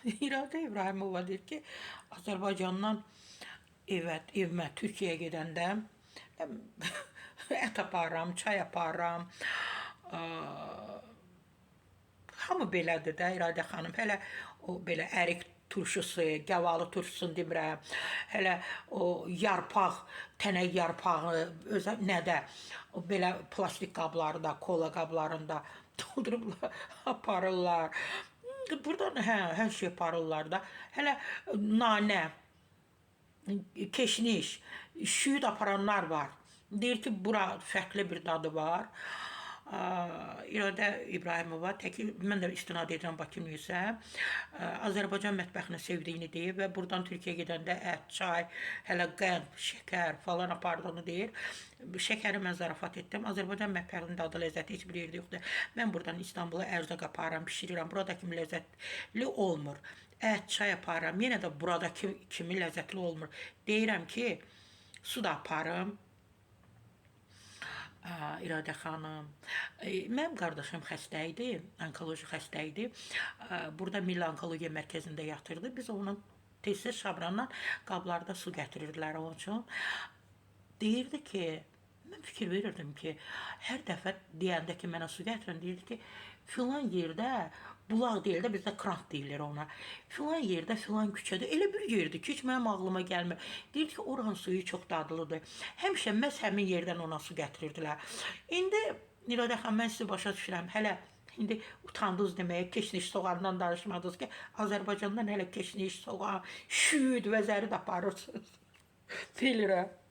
İradə İbrahimova deyir ki, Azərbaycandan evimə Türkiyəyə gedəndə ət aparıram, çay aparıram. Hamı belədir də İradə xanım. Hələ o belə ərik turşusu, gavalı turşusunu demirəm. Hələ o yarpaq, tənək yarpağı özə nədə o belə plastik qablarda, kola qablarında doldurublar, aparırlar. Buradan hər şey aparırlar da. Hələ nanə, keşniş, şüyüd aparanlar var. Deyir ki, bura fərqli bir dadı var. İradə İbrahimova təki mən də istinad edirəm Bakı Newsə. Azərbaycan mətbəxini sevdiyini deyir və buradan Türkiyəyə gedəndə ət, çay, hələ qənd, şəkər falan apardığını deyir. Şəkəri mən zarafat etdim. Azərbaycan mətbəxinin dadı, ləzzəti heç bir yerdə yoxdur. Mən buradan İstanbula ərzaq aparıram, bişirirəm. Buradakı kimi ləzzətli olmur. Ət, çay aparıram. Yenə də buradakı kimi ləzzətli olmur. Deyirəm ki, su da aparım. İradə xanım. Mənim qardaşım xəstə idi, onkoloji xəstə idi. Burada Milli Onkologiya Mərkəzində yatırdı. Biz onun tez-tez şabranla qablarda su gətirirdilər onun üçün. Deyirdi ki, mən fikir verirdim ki, hər dəfə deyəndə ki, mənə su gətirin, deyirdi ki, filan yerdə, bulaq deyil də, bizdə krant deyilir ona. Filan yerdə, filan küçədə elə bir yerdir ki, heç mənim ağlıma gəlmir. Deyirdi ki, oranın suyu çox dadlıdır. Həmişə məhz həmin yerdən ona su gətirirdilər. İndi İradə xanım, mən sizi başa düşürəm. Hələ indi utandınız deməyə, keşniş soğandan danışmadınız ki, Azərbaycandan hələ keşniş, soğan, şüd və zərid aparırsınız. Bilirəm.